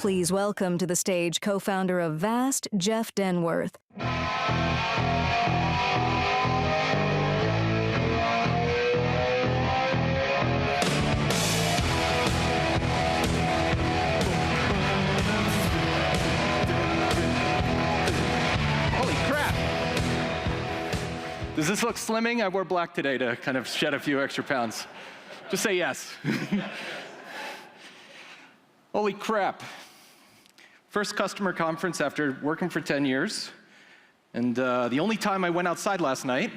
Please welcome to the stage co-founder of VAST, Jeff Denworth. Holy crap! Does this look slimming? I wore black today to kind of shed a few extra pounds. Just say yes. Holy crap. First customer conference after working for 10 years. And the only time I went outside last night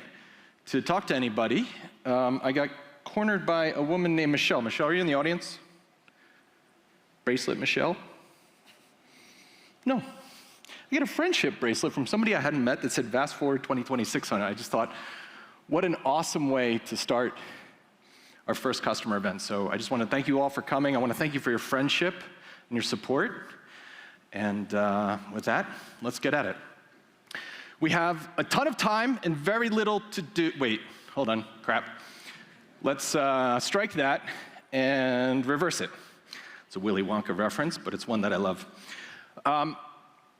to talk to anybody, I got cornered by a woman named Michelle. Michelle, are you in the audience? Bracelet, Michelle? No. I got a friendship bracelet from somebody I hadn't met that said VAST Forward 2026 on it. I just thought, what an awesome way to start our first customer event. So I just want to thank you all for coming. I want to thank you for your friendship and your support. And with that, let's get at it. We have a ton of time and very little to do. Wait, hold on, crap. Let's strike that and reverse it. It's a Willy Wonka reference, but it's one that I love.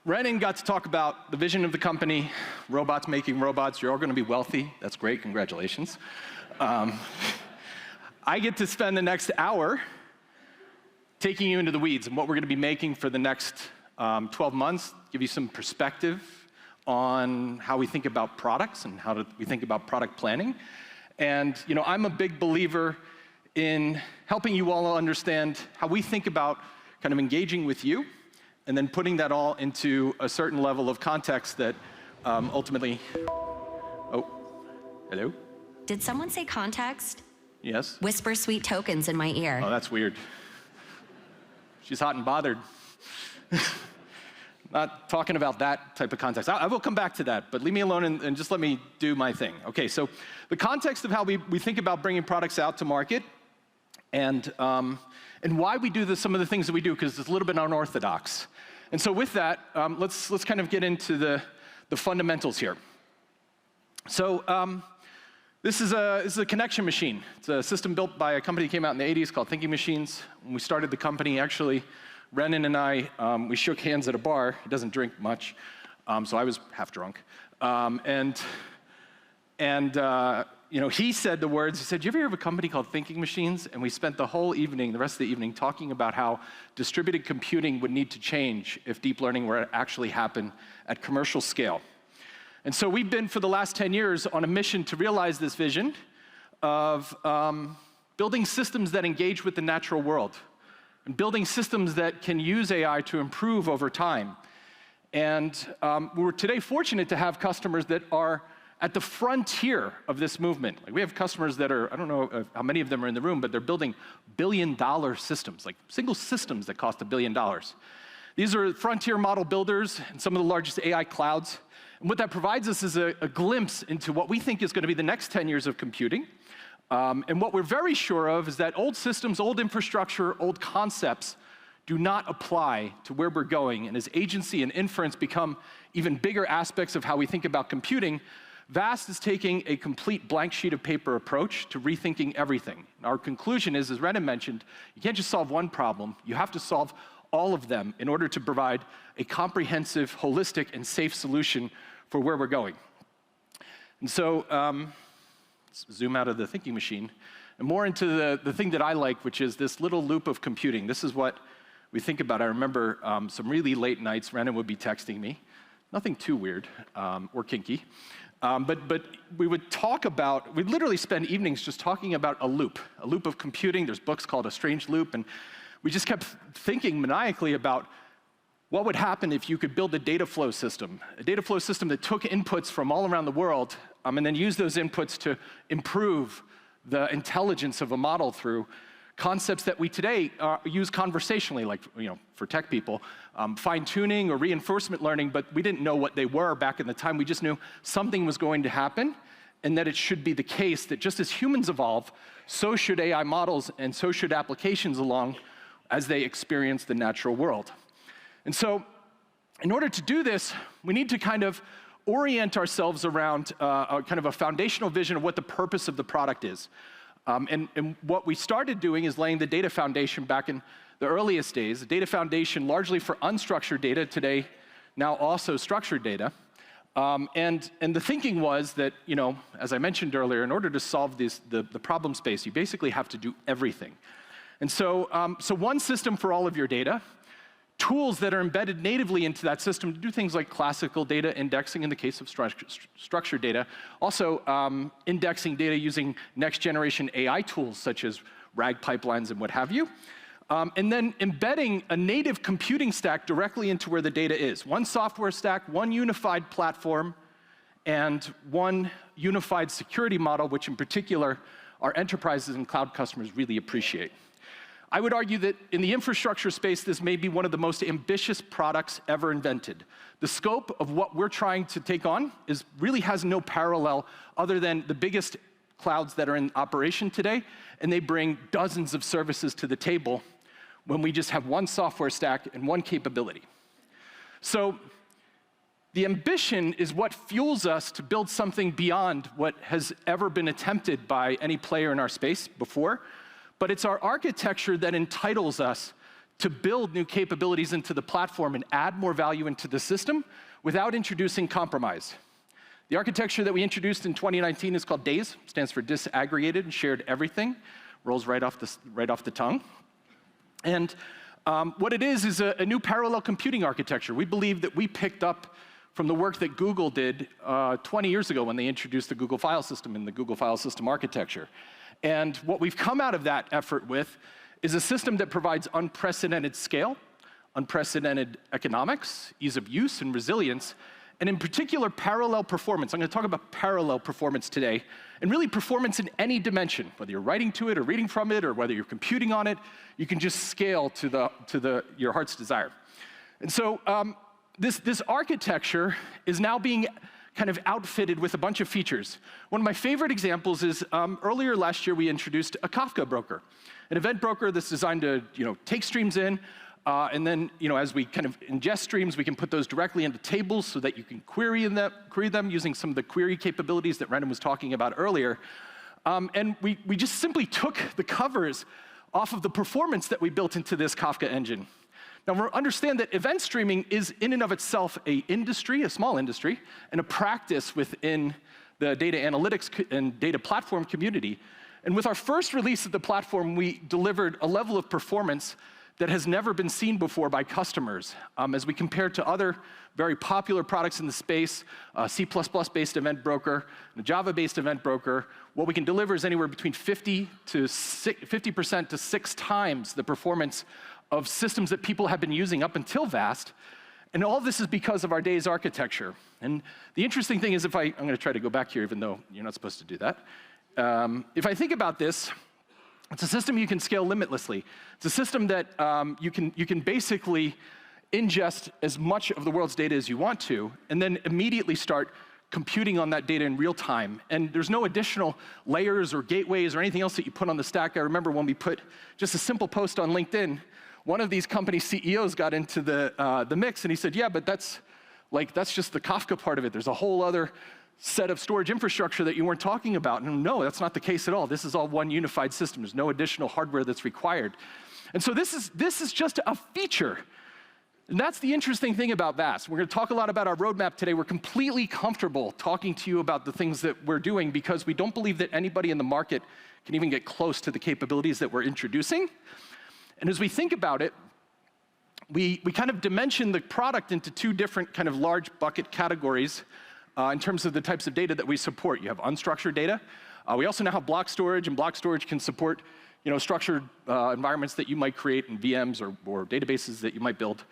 Renan got to talk about the vision of the company, robots making robots. You're all going to be wealthy. That's great. Congratulations. I get to spend the next hour taking you into the weeds and what we're going to be making for the next 12 months, give you some perspective on how we think about products and how we think about product planning. And I'm a big believer in helping you all understand how we think about kind of engaging with you and then putting that all into a certain level of context that ultimately, oh, hello? Did someone say context? Yes? Whisper sweet tokens in my ear. Oh, that's weird. She's hot and bothered. Not talking about that type of context. I will come back to that, but leave me alone and just let me do my thing. Okay, so the context of how we think about bringing products out to market and why we do some of the things that we do, because it's a little bit unorthodox. And so with that, let's kind of get into the fundamentals here. So this is a connection machine. It's a system built by a company that came out in the 80s called Thinking Machines. When we started the company, actually, Renan and I, we shook hands at a bar. He doesn't drink much, so I was half drunk. He said the words, he said, "You ever hear of a company called Thinking Machines?" And we spent the whole evening, the rest of the evening, talking about how distributed computing would need to change if deep learning were to actually happen at commercial scale. And so we've been, for the last 10 years, on a mission to realize this vision of building systems that engage with the natural world and building systems that can use AI to improve over time. And we're today fortunate to have customers that are at the frontier of this movement. Like, we have customers that are, I don't know how many of them are in the room, but they're building billion-dollar systems, like single systems that cost $1 billion. These are frontier model builders and some of the largest AI clouds. And what that provides us is a glimpse into what we think is going to be the next 10 years of computing. And what we're very sure of is that old systems, old infrastructure, old concepts do not apply to where we're going. And as agency and inference become even bigger aspects of how we think about computing, VAST is taking a complete blank sheet of paper approach to rethinking everything. Our conclusion is, as Renan mentioned, you can't just solve one problem. You have to solve all of them in order to provide a comprehensive, holistic, and safe solution for where we're going. And so, let's zoom out of the thinking machine and more into the thing that I like, which is this little loop of computing. This is what we think about. I remember some really late nights, Renan would be texting me. Nothing too weird or kinky. But we would talk about, we'd literally spend evenings just talking about a loop of computing. There's books called A Strange Loop, and we just kept thinking maniacally about what would happen if you could build a data flow system that took inputs from all around the world and then used those inputs to improve the intelligence of a model through concepts that we today use conversationally, like for tech people, fine-tuning or reinforcement learning, but we didn't know what they were back in the time. We just knew something was going to happen and that it should be the case that just as humans evolve, so should AI models and so should applications along as they experience the natural world. And so in order to do this, we need to kind of orient ourselves around kind of a foundational vision of what the purpose of the product is. And what we started doing is laying the data foundation back in the earliest days, a data foundation largely for unstructured data, today now also structured data. And the thinking was that, as I mentioned earlier, in order to solve the problem space, you basically have to do everything. And so one system for all of your data, tools that are embedded natively into that system to do things like classical data indexing in the case of structured data, also indexing data using next-generation AI tools such as RAG pipelines and what have you, and then embedding a native computing stack directly into where the data is. One software stack, one unified platform, and one unified security model, which in particular our enterprises and cloud customers really appreciate. I would argue that in the infrastructure space, this may be one of the most ambitious products ever invented. The scope of what we're trying to take on really has no parallel other than the biggest clouds that are in operation today, and they bring dozens of services to the table when we just have one software stack and one capability. So the ambition is what fuels us to build something beyond what has ever been attempted by any player in our space before. But it's our architecture that entitles us to build new capabilities into the platform and add more value into the system without introducing compromise. The architecture that we introduced in 2019 is called Dase, stands for disaggregated and shared everything, rolls right off the tongue. And what it is a new parallel computing architecture. We believe that we picked up from the work that Google did 20 years ago when they introduced the Google file system and the Google file system architecture. And what we've come out of that effort with is a system that provides unprecedented scale, unprecedented economics, ease of use, and resilience, and in particular, parallel performance. I'm going to talk about parallel performance today, and really performance in any dimension, whether you're writing to it or reading from it, or whether you're computing on it, you can just scale to your heart's desire. And so this architecture is now being kind of outfitted with a bunch of features. One of my favorite examples is earlier last year we introduced a Kafka broker, an event broker that's designed to take streams in, and then as we kind of ingest streams, we can put those directly into tables so that you can query them using some of the query capabilities that Brendan was talking about earlier. And we just simply took the covers off of the performance that we built into this Kafka engine. Now, understand that event streaming is in and of itself a small industry, and a practice within the data analytics and data platform community. And with our first release of the platform, we delivered a level of performance that has never been seen before by customers. As we compare to other very popular products in the space, a C++-based event broker, and a Java-based event broker, what we can deliver is anywhere between 50% to 6 times the performance of systems that people have been using up until VAST. And all this is because of our Dase architecture. And the interesting thing is, I'm going to try to go back here, even though you're not supposed to do that. If I think about this, it's a system you can scale limitlessly. It's a system that you can basically ingest as much of the world's data as you want to, and then immediately start computing on that data in real time. And there's no additional layers or gateways or anything else that you put on the stack. I remember when we put just a simple post on LinkedIn, one of these company CEOs got into the mix, and he said, yeah, but that's just the Kafka part of it. There's a whole other set of storage infrastructure that you weren't talking about. And no, that's not the case at all. This is all one unified system. There's no additional hardware that's required. And so this is just a feature. And that's the interesting thing about VAST. We're going to talk a lot about our roadmap today. We're completely comfortable talking to you about the things that we're doing because we don't believe that anybody in the market can even get close to the capabilities that we're introducing. And as we think about it, we kind of dimension the product into 2 different kind of large bucket categories in terms of the types of data that we support. You have unstructured data. We also now have block storage, and block storage can support structured environments that you might create in VMs or databases that you might build.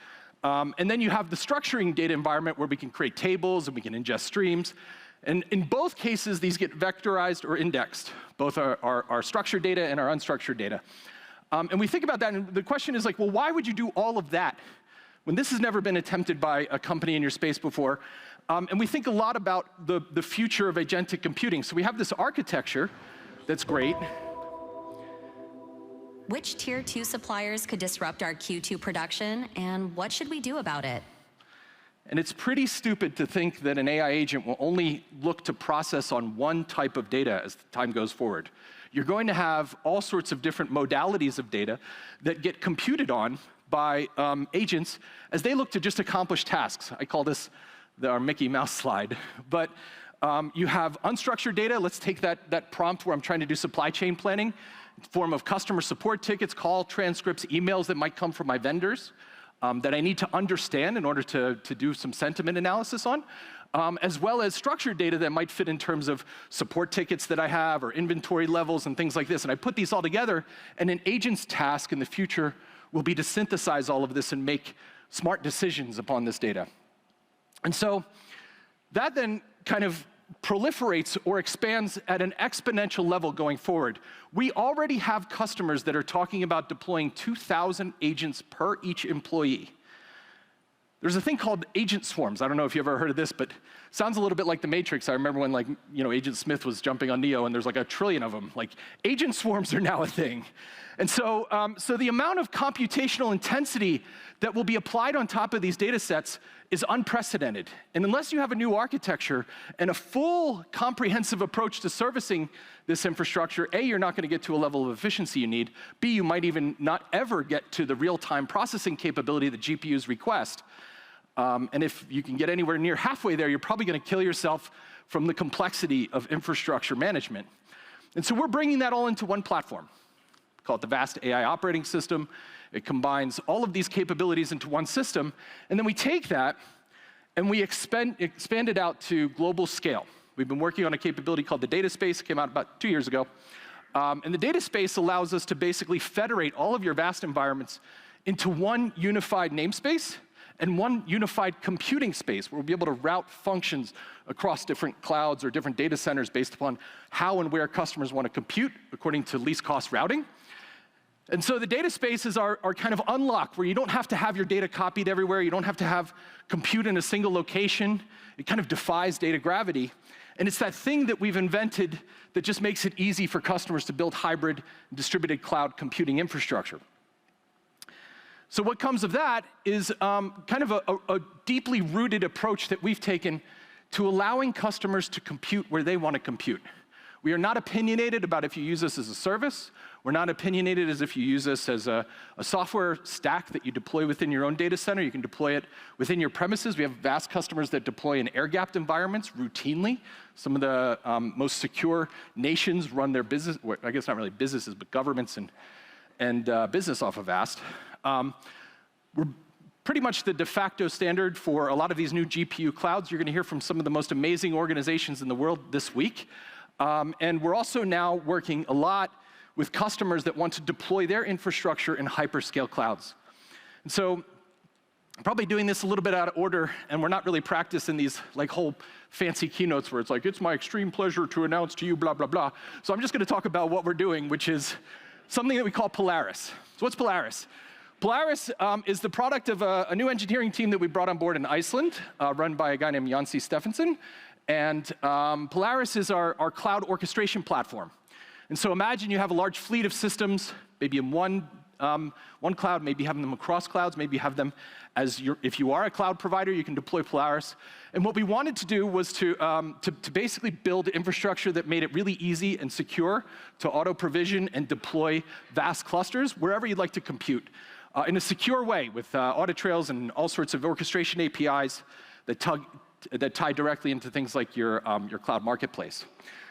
And then you have the structuring data environment where we can create tables and we can ingest streams. And in both cases, these get vectorized or indexed, both our structured data and our unstructured data. And we think about that, and the question is like, well, why would you do all of that when this has never been attempted by a company in your space before? And we think a lot about the future of agentic computing. So we have this architecture that's great. Which Tier 2 suppliers could disrupt our Q2 production, and what should we do about it? And it's pretty stupid to think that an AI agent will only look to process on one type of data as time goes forward. You're going to have all sorts of different modalities of data that get computed on by agents as they look to just accomplish tasks. I call this our Mickey Mouse slide. But you have unstructured data. Let's take that prompt where I'm trying to do supply chain planning, in the form of customer support tickets, call transcripts, emails that might come from my vendors that I need to understand in order to do some sentiment analysis on, as well as structured data that might fit in terms of support tickets that I have or inventory levels and things like this. And I put these all together, and an agent's task in the future will be to synthesize all of this and make smart decisions upon this data. And so that then kind of proliferates or expands at an exponential level going forward. We already have customers that are talking about deploying 2,000 agents per each employee. There's a thing called agent swarms. I don't know if you've ever heard of this, but it sounds a little bit like the Matrix. I remember when, like, Agent Smith was jumping on Neo, and there's like 1 trillion of them. Like, agent swarms are now a thing. And so, so the amount of computational intensity that will be applied on top of these data sets is unprecedented. And unless you have a new architecture and a full comprehensive approach to servicing this infrastructure, A, you're not going to get to a level of efficiency you need. B, you might even not ever get to the real-time processing capability that GPUs request. And if you can get anywhere near halfway there, you're probably going to kill yourself from the complexity of infrastructure management. And so we're bringing that all into one platform. We call it the VAST AI operating system. It combines all of these capabilities into one system, and then we take that and we expand it out to global scale. We've been working on a capability called the data space, came out about 2 years ago. And the data space allows us to basically federate all of your VAST environments into one unified namespace and one unified computing space where we'll be able to route functions across different clouds or different data centers based upon how and where customers want to compute according to least cost routing. And so the data spaces are kind of unlocked, where you don't have to have your data copied everywhere. You don't have to have compute in a single location. It kind of defies data gravity. And it's that thing that we've invented that just makes it easy for customers to build hybrid distributed cloud computing infrastructure. So what comes of that is kind of a deeply rooted approach that we've taken to allowing customers to compute where they want to compute. We are not opinionated about if you use this as a service. We're not opinionated as if you use this as a software stack that you deploy within your own data center. You can deploy it within your premises. We have vast customers that deploy in air-gapped environments routinely. Some of the most secure nations run their business, well, I guess not really businesses, but governments and business off of VAST. We're pretty much the de facto standard for a lot of these new GPU clouds. You're going to hear from some of the most amazing organizations in the world this week. And we're also now working a lot with customers that want to deploy their infrastructure in hyperscale clouds. And so I'm probably doing this a little bit out of order, and we're not really practicing these like whole fancy keynotes where it's like, it's my extreme pleasure to announce to you, blah, blah, blah. So I'm just going to talk about what we're doing, which is something that we call Polaris. So what's Polaris? Polaris is the product of a new engineering team that we brought on board in Iceland, run by a guy named Jansi Steffensen. And Polaris is our cloud orchestration platform. And so imagine you have a large fleet of systems, maybe in one cloud, maybe having them across clouds, maybe you have them as if you are a cloud provider, you can deploy Polaris. And what we wanted to do was to basically build infrastructure that made it really easy and secure to auto-provision and deploy vast clusters wherever you'd like to compute in a secure way with audit trails and all sorts of orchestration APIs that tie directly into things like your cloud marketplace.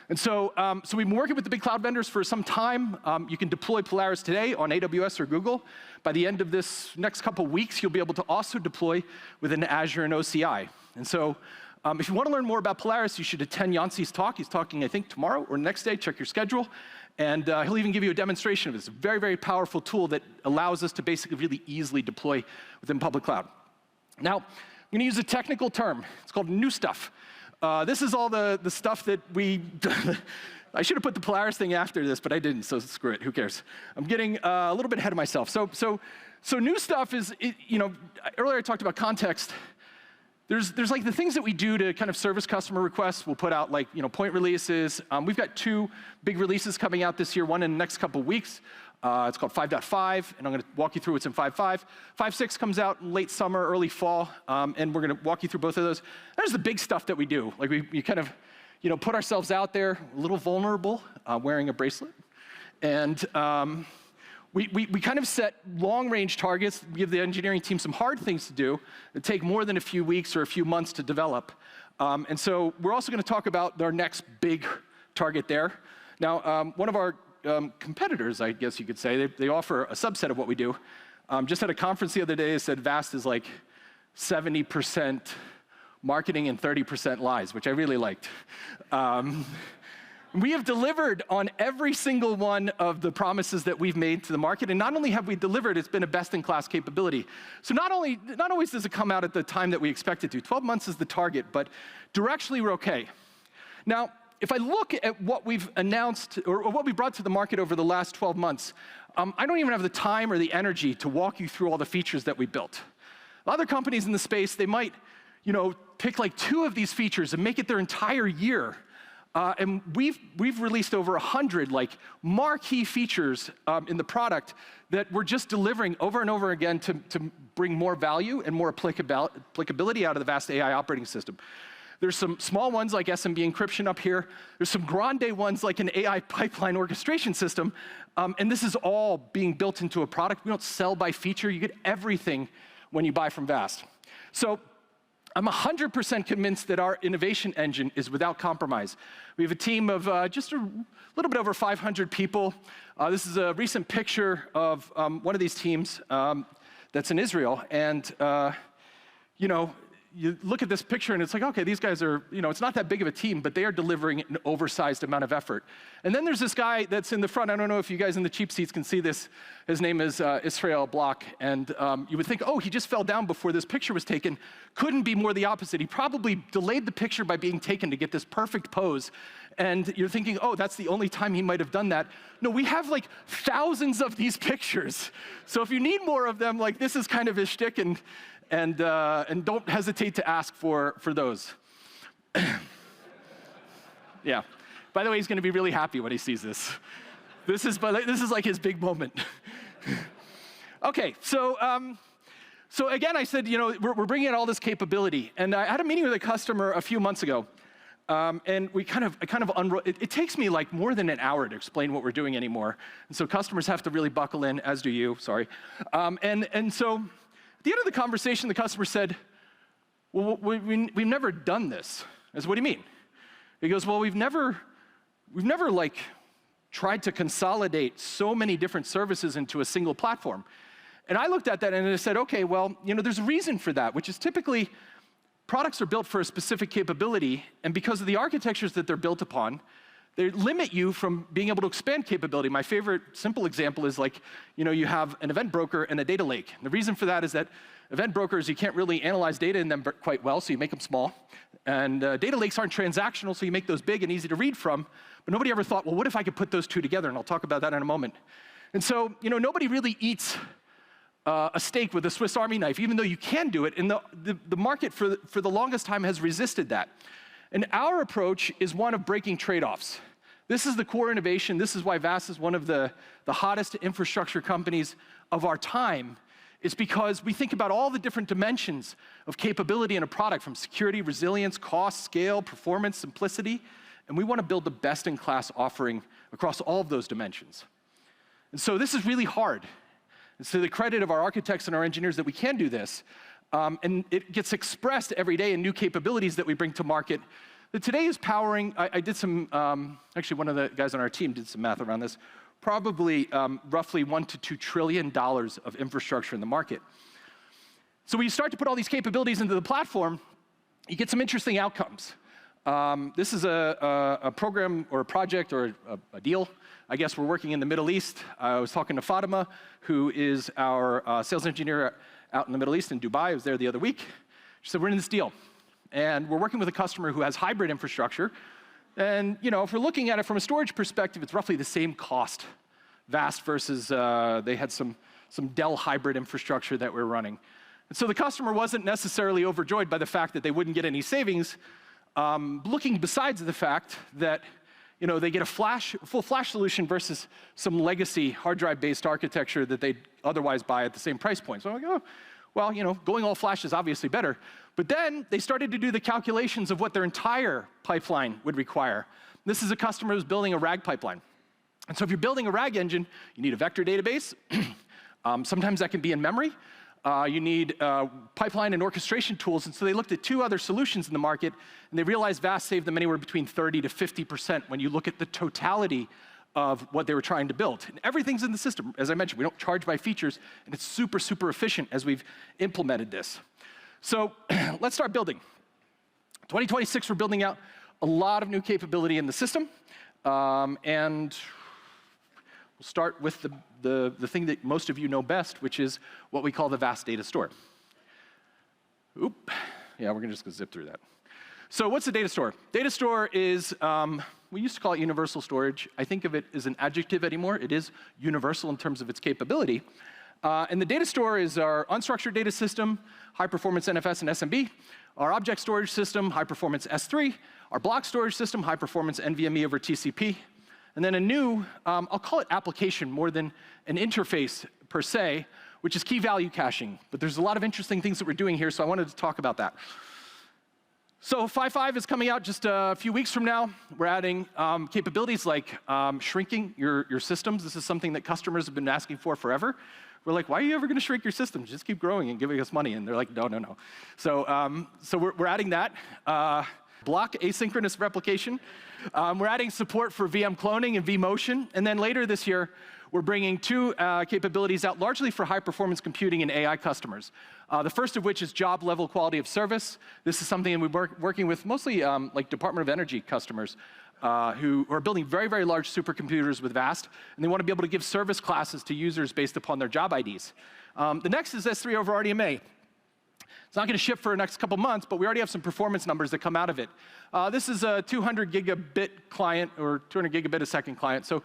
And so, we've been working with the big cloud vendors for some time. You can deploy Polaris today on AWS or Google. By the end of this next couple weeks, you'll be able to also deploy within Azure and OCI. And so, if you want to learn more about Polaris, you should attend Jansi's talk. He's talking, I think, tomorrow or next day. Check your schedule. And he'll even give you a demonstration of this. It's a very, very powerful tool that allows us to basically really easily deploy within public cloud. Now, I'm going to use a technical term. It's called new stuff. This is all the stuff that we, I should have put the Polaris thing after this, but I didn't, so screw it, who cares? I'm getting a little bit ahead of myself. So new stuff is, earlier I talked about context. There's like the things that we do to kind of service customer requests. We'll put out like, point releases. We've got 2 big releases coming out this year, one in the next couple weeks. It's called 5.5, and I'm going to walk you through what's in 5.5. 5.6 comes out in late summer, early fall, and we're going to walk you through both of those. There's the big stuff that we do. Like we kind of, put ourselves out there, a little vulnerable, wearing a bracelet, and we kind of set long-range targets, give the engineering team some hard things to do that take more than a few weeks or a few months to develop. And so we're also going to talk about our next big target there. Now, one of our competitors, I guess you could say, they offer a subset of what we do. Just at a conference the other day, they said VAST is like 70% marketing and 30% lies, which I really liked. We have delivered on every single one of the promises that we've made to the market, and not only have we delivered, it's been a best-in-class capability. So not always does it come out at the time that we expect it to. 12 months is the target, but directionally we're okay. Now, if I look at what we've announced, or what we brought to the market over the last 12 months, I don't even have the time or the energy to walk you through all the features that we built. Other companies in the space, they might, pick like 2 of these features and make it their entire year. And we've released over 100 marquee features in the product that we're just delivering over and over again to bring more value and more applicability out of the VAST AI operating system. There's some small ones like SMB encryption up here. There's some grande ones like an AI pipeline orchestration system. And this is all being built into a product. We don't sell by feature. You get everything when you buy from VAST. So I'm 100% convinced that our innovation engine is without compromise. We have a team of just a little bit over 500 people. This is a recent picture of one of these teams that's in Israel. And, you look at this picture and it's like, okay, these guys are, it's not that big of a team, but they are delivering an oversized amount of effort. And then there's this guy that's in the front. I don't know if you guys in the cheap seats can see this. His name is Israel Block. And you would think, oh, he just fell down before this picture was taken. Couldn't be more the opposite. He probably delayed the picture by being taken to get this perfect pose. And you're thinking, oh, that's the only time he might have done that. No, we have like thousands of these pictures. So if you need more of them, this is kind of his shtick, and don't hesitate to ask for those. Yeah. By the way, he's going to be really happy when he sees this. This is like his big moment. Okay, so again, I said, we're bringing in all this capability, and I had a meeting with a customer a few months ago, and it takes me more than an hour to explain what we're doing anymore, and so customers have to really buckle in, as do you. Sorry, and so. At the end of the conversation, the customer said, well, we've never done this. I said, what do you mean? He goes, well, we've never tried to consolidate so many different services into a single platform. And I looked at that and I said, okay, well, there's a reason for that, which is typically products are built for a specific capability, and because of the architectures that they're built upon, they limit you from being able to expand capability. My favorite simple example is you have an event broker and a data lake. And the reason for that is that event brokers, you can't really analyze data in them quite well, so you make them small. And data lakes aren't transactional, so you make those big and easy to read from. But nobody ever thought, well, what if I could put those two together? And I'll talk about that in a moment. And so, nobody really eats a steak with a Swiss Army knife, even though you can do it. And the market for the longest time has resisted that. And our approach is one of breaking trade-offs. This is the core innovation. This is why VAST is one of the hottest infrastructure companies of our time. It's because we think about all the different dimensions of capability in a product, from security, resilience, cost, scale, performance, simplicity, and we want to build the best-in-class offering across all of those dimensions. And so this is really hard. It's to the credit of our architects and our engineers that we can do this. And it gets expressed every day in new capabilities that we bring to market. That today is powering, I did some, actually one of the guys on our team did some math around this, probably roughly $1 to $2 trillion of infrastructure in the market. So when you start to put all these capabilities into the platform, you get some interesting outcomes. This is a program or a project or a deal. I guess we're working in the Middle East. I was talking to Fatima, who is our sales engineer out in the Middle East in Dubai. I was there the other week. She said, we're in this deal. And we're working with a customer who has hybrid infrastructure. And if we're looking at it from a storage perspective, it's roughly the same cost. VAST versus they had some Dell hybrid infrastructure that we're running. And so the customer wasn't necessarily overjoyed by the fact that they wouldn't get any savings, looking besides the fact that they get a full flash solution versus some legacy hard drive-based architecture that they'd otherwise buy at the same price point. So I'm like, oh, well, going all flash is obviously better. But then they started to do the calculations of what their entire pipeline would require. This is a customer who's building a RAG pipeline. And so if you're building a RAG engine, you need a vector database. Sometimes that can be in memory. You need pipeline and orchestration tools. And so they looked at 2 other solutions in the market, and they realized VAST saved them anywhere between 30 to 50% when you look at the totality of what they were trying to build. And everything's in the system. As I mentioned, we don't charge by features, and it's super, super efficient as we've implemented this. So let's start building. 2026, we're building out a lot of new capability in the system. And we'll start with the thing that most of you know best, which is what we call the VAST data store. Oop. Yeah, we're just gonna zip through that. So what's the data store? Data store is, we used to call it universal storage. I think of it as an adjective anymore. It is universal in terms of its capability. And the data store is our unstructured data system, high performance NFS and SMB, our object storage system, high performance S3, our block storage system, high performance NVMe over TCP, and then a new, I'll call it application more than an interface per se, which is key value caching. But there's a lot of interesting things that we're doing here, so I wanted to talk about that. So 5.5 is coming out just a few weeks from now. We're adding capabilities like shrinking your systems. This is something that customers have been asking for forever. We're like, why are you ever going to shrink your systems? Just keep growing and giving us money. And they're like, no, no, no. So, we're adding that. Block asynchronous replication. We're adding support for VM cloning and vMotion. And then later this year, we're bringing 2 capabilities out largely for high-performance computing and AI customers. The first of which is job-level quality of service. This is something we're working with mostly like Department of Energy customers who are building very, very large supercomputers with VAST, and they want to be able to give service classes to users based upon their job IDs. The next is S3 over RDMA. It's not going to ship for the next couple months, but we already have some performance numbers that come out of it. This is a 200 gigabit client, or 200 gigabit a second client. So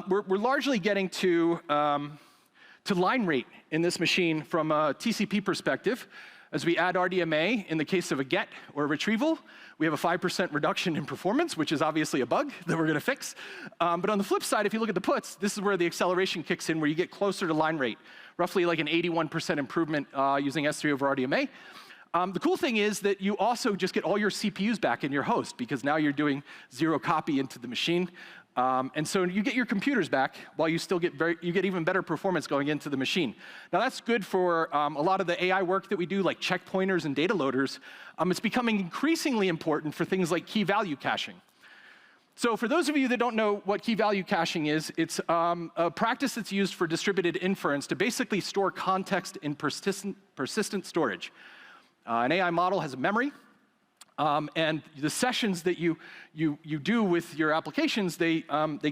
we're largely getting to line rate in this machine from a TCP perspective. As we add RDMA, in the case of a get or a retrieval, we have a 5% reduction in performance, which is obviously a bug that we're going to fix. But on the flip side, if you look at the puts, this is where the acceleration kicks in, where you get closer to line rate, roughly like an 81% improvement using S3 over RDMA. The cool thing is that you also just get all your CPUs back in your host, because now you're doing 0 copy into the machine. And so you get your computers back while you still get even better performance going into the machine. Now that's good for a lot of the AI work that we do, like checkpointers and data loaders. It's becoming increasingly important for things like key value caching. So for those of you that don't know what key value caching is, it's a practice that's used for distributed inference to basically store context in persistent storage. An AI model has a memory. And the sessions that you do with your applications, they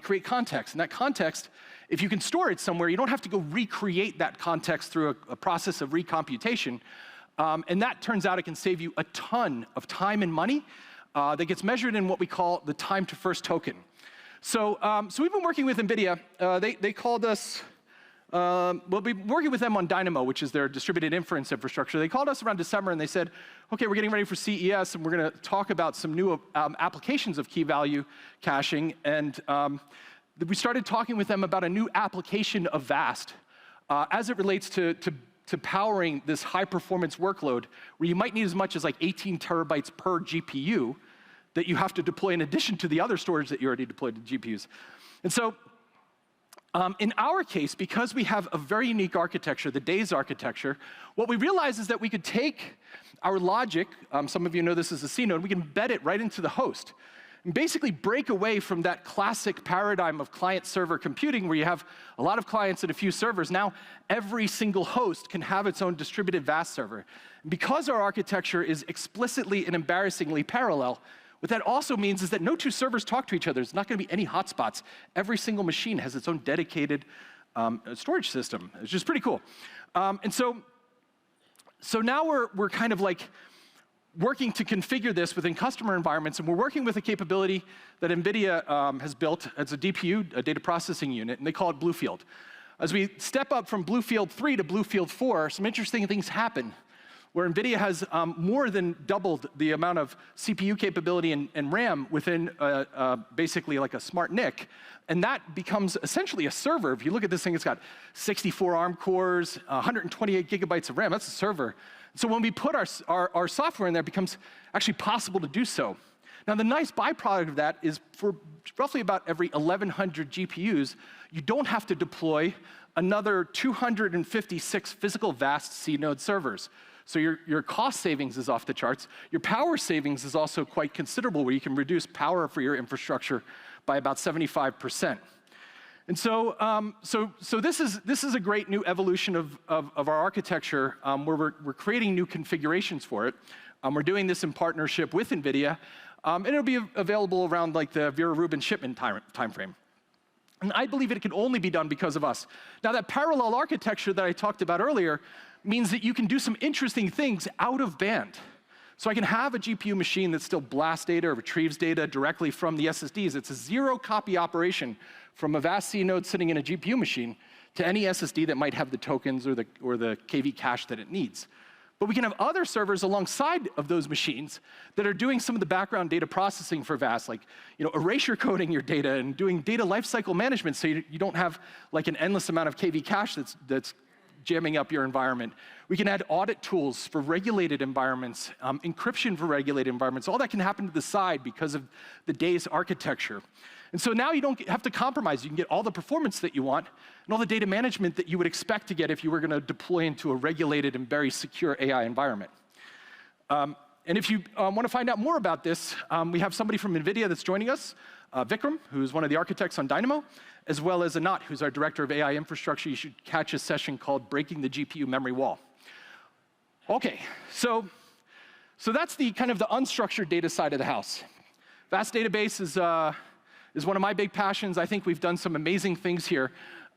create context. And that context, if you can store it somewhere, you don't have to go recreate that context through a process of recomputation. And that turns out it can save you a ton of time and money that gets measured in what we call the time to first token. So we've been working with Nvidia. They called us. We'll be working with them on Dynamo, which is their distributed inference infrastructure. They called us around December and they said, okay, we're getting ready for CES and we're going to talk about some new applications of key value caching. And we started talking with them about a new application of VAST as it relates to powering this high performance workload where you might need as much as like 18 terabytes per GPU that you have to deploy in addition to the other storage that you already deployed to GPUs. And so in our case, because we have a very unique architecture, the Dase architecture, what we realized is that we could take our logic, some of you know this as a CNode, we can embed it right into the host, and basically break away from that classic paradigm of client-server computing where you have a lot of clients and a few servers. Now, every single host can have its own distributed VAST server. And because our architecture is explicitly and embarrassingly parallel, what that also means is that no 2 servers talk to each other. There's not going to be any hotspots. Every single machine has its own dedicated storage system, which is pretty cool. And so now we're kind of like working to configure this within customer environments, and we're working with a capability that Nvidia has built as a DPU, a data processing unit, and they call it Bluefield. As we step up from Bluefield 3 to Bluefield 4, some interesting things happen. where Nvidia has more than doubled the amount of CPU capability and RAM within basically like a smart NIC. And that becomes essentially a server. If you look at this thing, it's got 64 ARM cores, 128 gigabytes of RAM. That's a server. So when we put our software in there, it becomes actually possible to do so. Now, the nice byproduct of that is for roughly about every 1,100 GPUs, you don't have to deploy another 256 physical VAST CNode servers. So your cost savings is off the charts. Your power savings is also quite considerable, where you can reduce power for your infrastructure by about 75%. And so, this is a great new evolution of our architecture, where we're creating new configurations for it. We're doing this in partnership with Nvidia, and it'll be available around like the Vera Rubin shipment timeframe. And I believe it can only be done because of us. Now, that parallel architecture that I talked about earlier means that you can do some interesting things out of band. So I can have a GPU machine that still blasts data or retrieves data directly from the SSDs. It's a zero-copy operation from a VAST CNode sitting in a GPU machine to any SSD that might have the tokens or the KV cache that it needs. But we can have other servers alongside of those machines that are doing some of the background data processing for VAST, like erasure coding your data and doing data lifecycle management, so you don't have like an endless amount of KV cache that's jamming up your environment. We can add audit tools for regulated environments, encryption for regulated environments. All that can happen to the side because of the Dase architecture. And so now you don't have to compromise. You can get all the performance that you want and all the data management that you would expect to get if you were going to deploy into a regulated and very secure AI environment. And if you want to find out more about this, we have somebody from Nvidia that's joining us, Vikram, who's one of the architects on Dynamo, as well as Anat, who's our director of AI infrastructure. You should catch a session called Breaking the GPU Memory Wall. Okay, so that's the kind of the unstructured data side of the house. VAST Database is one of my big passions. I think we've done some amazing things here.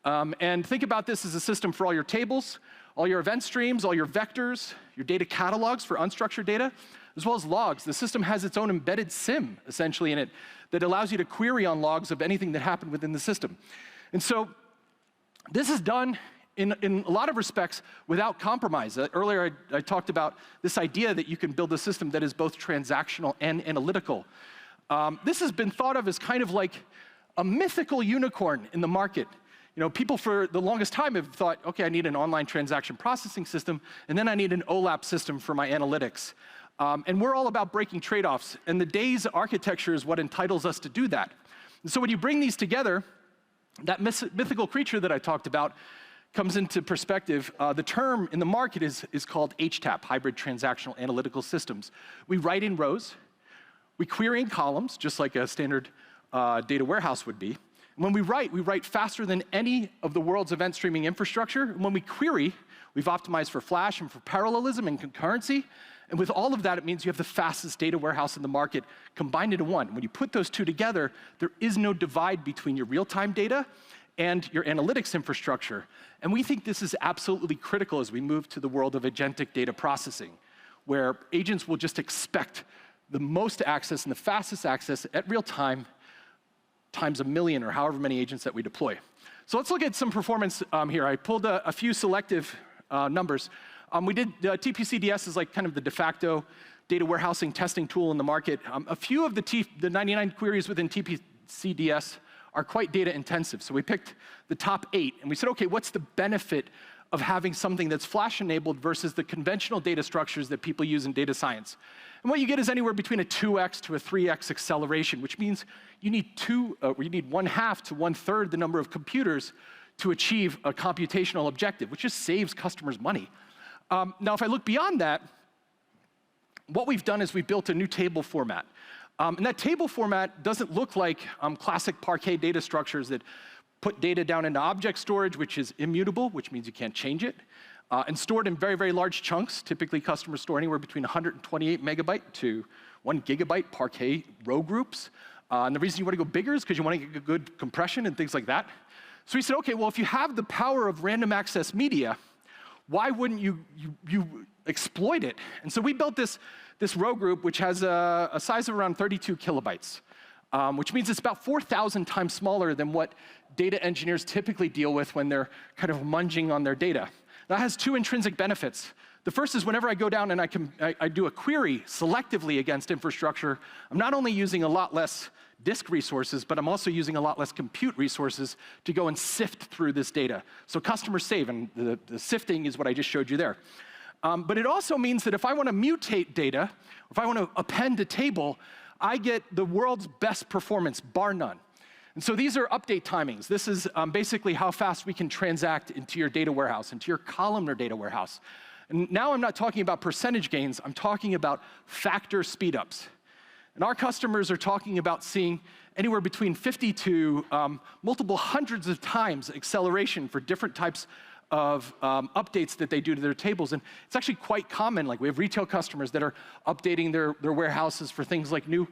And think about this as a system for all your tables, all your event streams, all your vectors, your data catalogs for unstructured data, as well as logs. The system has its own embedded SIM, essentially, in it that allows you to query on logs of anything that happened within the system. And so this is done in a lot of respects without compromise. Earlier, I talked about this idea that you can build a system that is both transactional and analytical. This has been thought of as kind of like a mythical unicorn in the market. People for the longest time have thought, okay, I need an online transaction processing system, and then I need an OLAP system for my analytics. And we're all about breaking trade-offs, and the Dase architecture is what entitles us to do that. And so when you bring these together, that mythical creature that I talked about comes into perspective. The term in the market is called HTAP, Hybrid Transactional Analytical Systems. We write in rows, we query in columns, just like a standard data warehouse would be. And when we write faster than any of the world's event streaming infrastructure. And when we query, we've optimized for flash and for parallelism and concurrency. And with all of that, it means you have the fastest data warehouse in the market combined into one. When you put those two together, there is no divide between your real-time data and your analytics infrastructure. And we think this is absolutely critical as we move to the world of agentic data processing, where agents will just expect the most access and the fastest access at real time times 1,000,000 or however many agents that we deploy. So let's look at some performance here. I pulled a few selective numbers. We did TPCDS is like kind of the de facto data warehousing testing tool in the market. A few of the 99 queries within TPCDS are quite data intensive. So we picked the top 8 and we said, okay, what's the benefit of having something that's flash enabled versus the conventional data structures that people use in data science? And what you get is anywhere between a 2x to a 3x acceleration, which means you need 1/2 to 1/3 the number of computers to achieve a computational objective, which just saves customers money. Now, if I look beyond that, what we've done is we've built a new table format. And that table format doesn't look like classic Parquet data structures that put data down into object storage, which is immutable, which means you can't change it, and stored in very, very large chunks. Typically, customers store anywhere between 128 megabyte to 1 gigabyte Parquet row groups. And the reason you want to go bigger is because you want to get good compression and things like that. So we said, okay, well, if you have the power of random access media, why wouldn't you exploit it? And so we built this row group, which has a size of around 32 kilobytes, which means it's about 4,000 times smaller than what data engineers typically deal with when they're kind of munging on their data. That has 2 intrinsic benefits. The first is whenever I go down and I do a query selectively against infrastructure, I'm not only using a lot less disk resources, but I'm also using a lot less compute resources to go and sift through this data. So customers save, and the sifting is what I just showed you there. But it also means that if I want to mutate data, if I want to append a table, I get the world's best performance, bar none. And so these are update timings. This is basically how fast we can transact into your data warehouse, into your columnar data warehouse. And now I'm not talking about percentage gains, I'm talking about factor speedups. And our customers are talking about seeing anywhere between 50 to multiple hundreds of times acceleration for different types of updates that they do to their tables. And it's actually quite common. Like, we have retail customers that are updating their warehouses for things like new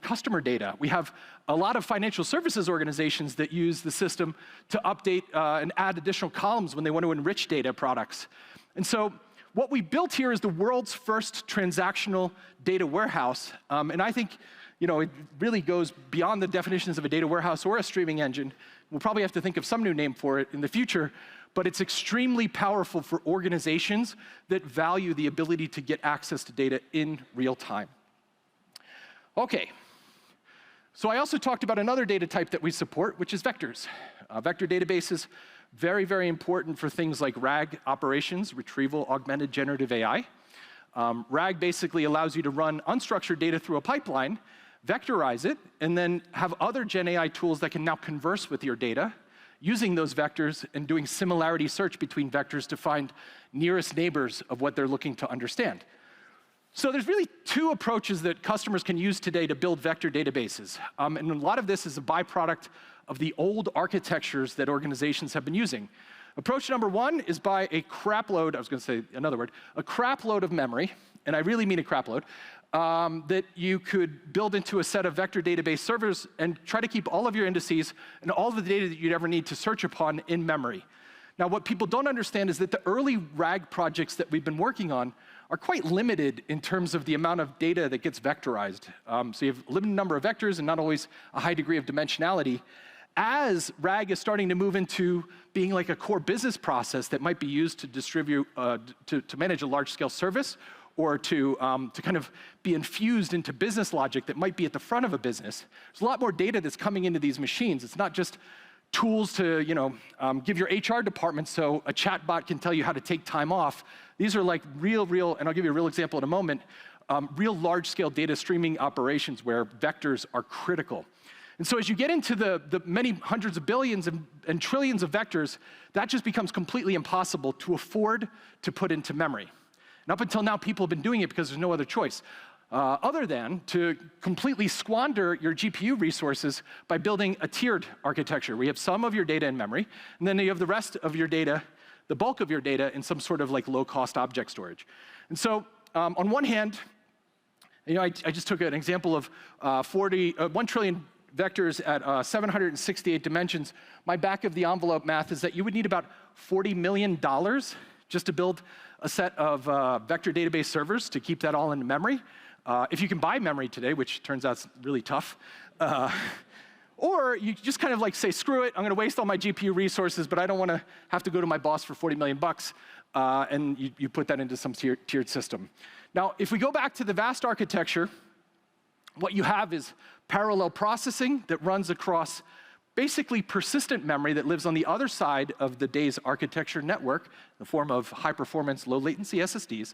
customer data. We have a lot of financial services organizations that use the system to update and add additional columns when they want to enrich data products. And so what we built here is the world's first transactional data warehouse. And I think, it really goes beyond the definitions of a data warehouse or a streaming engine. We'll probably have to think of some new name for it in the future, but it's extremely powerful for organizations that value the ability to get access to data in real time. Okay, so I also talked about another data type that we support, which is vectors. Vector databases, very, very important for things like RAG operations, retrieval augmented generative AI. RAG basically allows you to run unstructured data through a pipeline, vectorize it, and then have other Gen AI tools that can now converse with your data using those vectors and doing similarity search between vectors to find nearest neighbors of what they're looking to understand. So there's really two approaches that customers can use today to build vector databases. And a lot of this is a byproduct of the old architectures that organizations have been using. Approach number one is by a crap load, I was going to say another word, a crap load of memory, and I really mean a crap load, that you could build into a set of vector database servers and try to keep all of your indices and all of the data that you'd ever need to search upon in memory. Now, what people don't understand is that the early RAG projects that we've been working on are quite limited in terms of the amount of data that gets vectorized. So you have a limited number of vectors and not always a high degree of dimensionality. As RAG is starting to move into being like a core business process that might be used to distribute, to manage a large-scale service, or to kind of be infused into business logic that might be at the front of a business, there's a lot more data that's coming into these machines. It's not just tools to give your HR department so a chatbot can tell you how to take time off. These are like real, and I'll give you a real example in a moment, real large-scale data streaming operations where vectors are critical. And so as you get into the many hundreds of billions and trillions of vectors, that just becomes completely impossible to afford to put into memory. And up until now, people have been doing it because there's no other choice, other than to completely squander your GPU resources by building a tiered architecture. We have some of your data in memory, and then you have the rest of your data, the bulk of your data, in some sort of like low-cost object storage. And so on one hand, I just took an example of 1 trillion vectors at 768 dimensions. My back-of-the-envelope math is that you would need about $40 million just to build a set of vector database servers to keep that all in memory. If you can buy memory today, which turns out is really tough. Or you just kind of like say, screw it, I'm going to waste all my GPU resources, but I don't want to have to go to my boss for 40 million bucks, and you put that into some tiered system. Now, if we go back to the VAST architecture, what you have is parallel processing that runs across basically persistent memory that lives on the other side of the Dase architecture network in the form of high-performance, low-latency SSDs.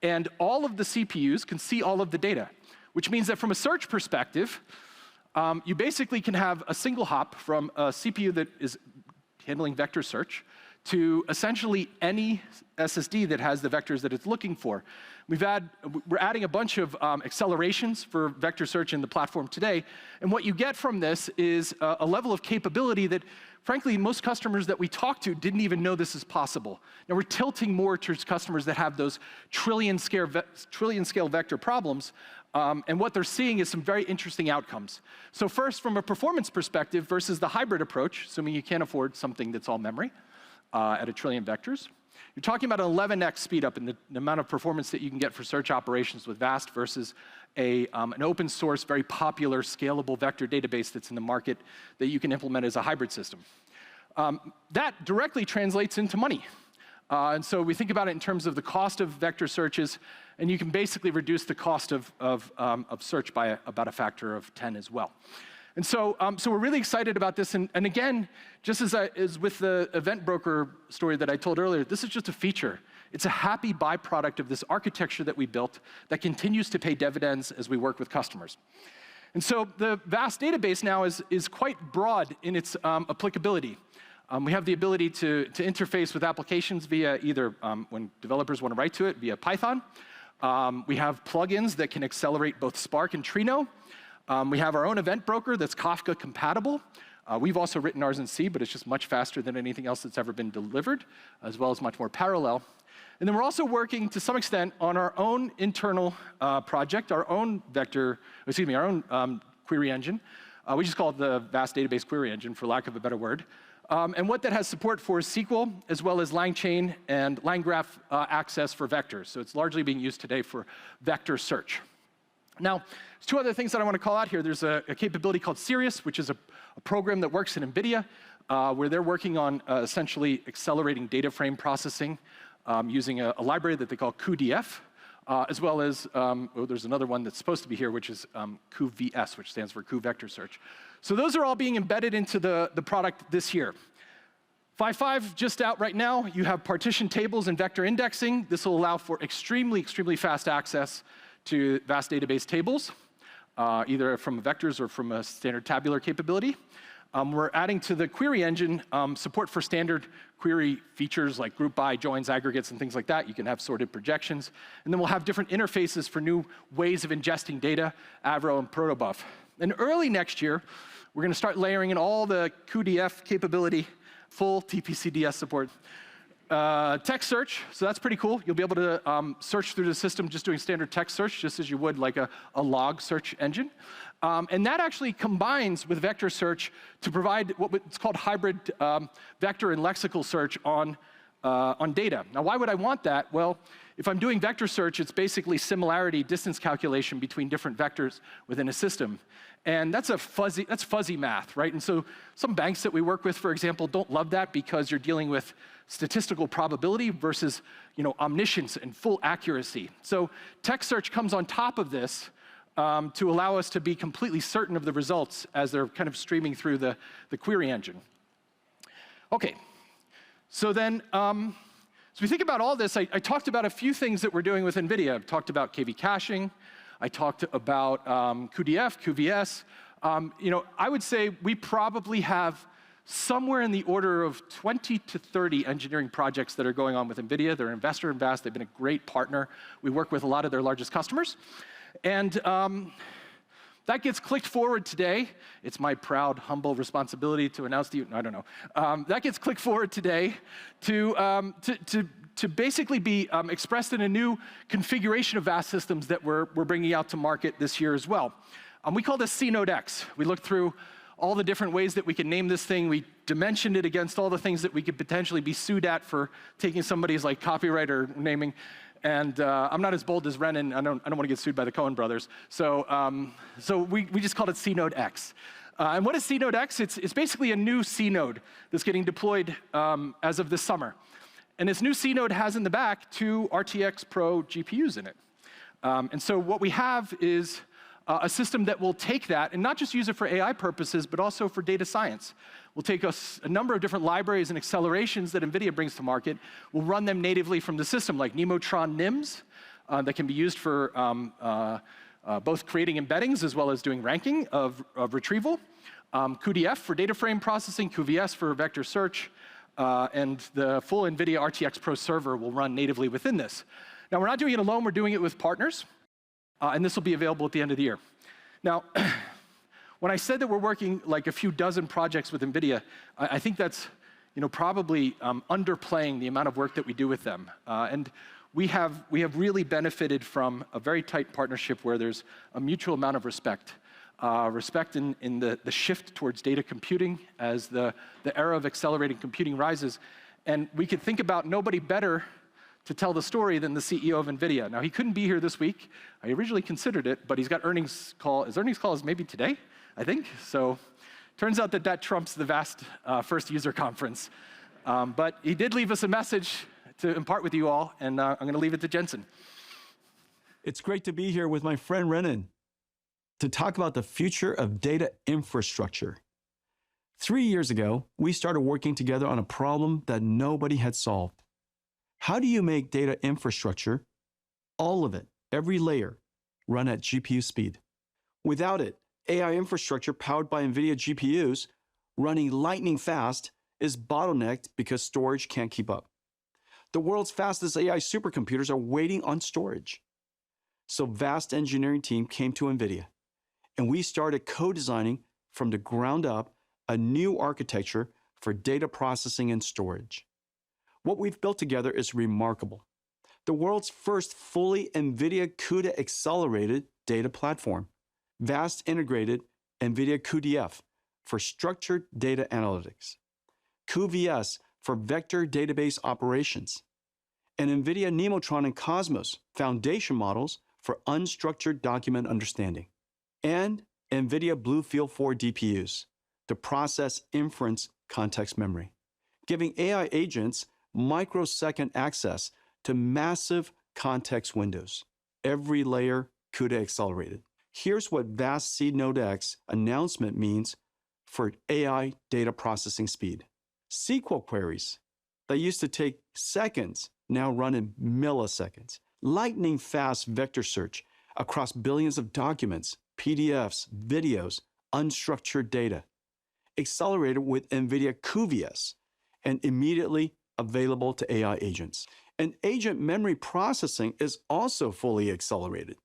And all of the CPUs can see all of the data, which means that from a search perspective, you basically can have a single hop from a CPU that is handling vector search to essentially any SSD that has the vectors that it's looking for. We're adding a bunch of accelerations for vector search in the platform today, and what you get from this is a level of capability that, frankly, most customers that we talk to didn't even know this is possible. Now, we're tilting more towards customers that have those trillion-scale vector problems, and what they're seeing is some very interesting outcomes. So first, from a performance perspective versus the hybrid approach, assuming you can't afford something that's all memory at 1 trillion vectors, you're talking about an 11x speed up in the amount of performance that you can get for search operations with VAST versus an open source, very popular, scalable vector database that's in the market that you can implement as a hybrid system. That directly translates into money. And so we think about it in terms of the cost of vector searches, and you can basically reduce the cost of search by about a factor of 10 as well. And so, we're really excited about this. And again, just as with the event broker story that I told earlier, this is just a feature. It's a happy byproduct of this architecture that we built that continues to pay dividends as we work with customers. And so the VAST database now is quite broad in its applicability. We have the ability to interface with applications via either, when developers want to write to it, via Python. We have plugins that can accelerate both Spark and Trino. We have our own event broker that's Kafka compatible. We've also written ours in C, but it's just much faster than anything else that's ever been delivered, as well as much more parallel. And then we're also working, to some extent, on our own internal project, our own query engine. We just call it the VAST Database Query Engine, for lack of a better word. And what that has support for is SQL, as well as LangChain and LangGraph access for vectors. So it's largely being used today for vector search. Now, there's two other things that I want to call out here. There's a capability called Sirius, which is a program that works in Nvidia, where they're working on essentially accelerating data frame processing using a library that they call CUDA-F, as well as, there's another one that's supposed to be here, which is cuVS, which stands for cuVector Search. So those are all being embedded into the product this year. 5.5 just out right now. You have partition tables and vector indexing. This will allow for extremely, extremely fast access to VAST database tables, either from vectors or from a standard tabular capability. We're adding to the query engine support for standard query features like group by, joins, aggregates, and things like that. You can have sorted projections. And then we'll have different interfaces for new ways of ingesting data, Avro and protobuf. And early next year, we're going to start layering in all the cuDF capability, full TPCDS support. Text search, so that's pretty cool. You'll be able to search through the system just doing standard text search, just as you would like a log search engine. And that actually combines with vector search to provide what's called hybrid vector and lexical search on data. Now, why would I want that? Well, if I'm doing vector search, it's basically similarity distance calculation between different vectors within a system. And that's fuzzy math, right? And so some banks that we work with, for example, don't love that because you're dealing with statistical probability versus, omniscience and full accuracy. So text search comes on top of this to allow us to be completely certain of the results as they're kind of streaming through the query engine. Okay, so then, so we think about all this. I talked about a few things that we're doing with Nvidia. I've talked about KV caching. I talked about cuDF, cuVS. I would say we probably have somewhere in the order of 20 to 30 engineering projects that are going on with Nvidia. They're an investor in VAST. They've been a great partner. We work with a lot of their largest customers. And that gets clicked forward today. It's my proud, humble responsibility to announce to you, I don't know. That gets clicked forward today to basically be expressed in a new configuration of VAST systems that we're bringing out to market this year as well. We call this CNodeX. We looked through all the different ways that we can name this thing. We dimensioned it against all the things that we could potentially be sued at for taking somebody's like copyright or naming. And I'm not as bold as Ren, and I don't want to get sued by the Coen brothers. So, we just called it CNodeX. And what is CNodeX? It's basically a new C node that's getting deployed as of this summer. And this new C node has in the back 2 RTX Pro GPUs in it. And so what we have is a system that will take that and not just use it for AI purposes, but also for data science. We'll take a number of different libraries and accelerations that NVIDIA brings to market. We'll run them natively from the system, like Nemotron NIMs that can be used for both creating embeddings as well as doing ranking of retrieval. cuDF for data frame processing, cuVS for vector search, and the full NVIDIA RTX Pro server will run natively within this. Now, we're not doing it alone. We're doing it with partners. And this will be available at the end of the year. Now, when I said that we're working like a few dozen projects with NVIDIA, I think that's probably underplaying the amount of work that we do with them. And we have really benefited from a very tight partnership where there's a mutual amount of respect. Respect in the shift towards data computing as the era of accelerating computing rises. And we could think about nobody better to tell the story than the CEO of NVIDIA. Now, he couldn't be here this week. I originally considered it, but he's got earnings call. His earnings call is maybe today, I think. So turns out that trumps the VAST first user conference. But he did leave us a message to impart with you all, and I'm going to leave it to Jensen. It's great to be here with my friend Renan to talk about the future of data infrastructure. 3 years ago, we started working together on a problem that nobody had solved. How do you make data infrastructure, all of it, every layer, run at GPU speed? Without it, AI infrastructure powered by Nvidia GPUs running lightning fast is bottlenecked because storage can't keep up. The world's fastest AI supercomputers are waiting on storage. So VAST engineering team came to Nvidia, and we started co-designing from the ground up a new architecture for data processing and storage. What we've built together is remarkable. The world's first fully Nvidia CUDA-accelerated data platform, VAST integrated Nvidia cuDF for structured data analytics, cuVS for vector database operations, and Nvidia Nemotron and Cosmos foundation models for unstructured document understanding, and Nvidia BlueField-4 DPUs to process inference context memory, giving AI agents microsecond access to massive context windows, every layer CUDA accelerated. Here's what VAST CNodeX announcement means for AI data processing speed. SQL queries that used to take seconds now run in milliseconds. Lightning fast vector search across billions of documents, PDFs, videos, unstructured data. Accelerated with NVIDIA cuVS and immediately available to AI agents. And agent memory processing is also fully accelerated.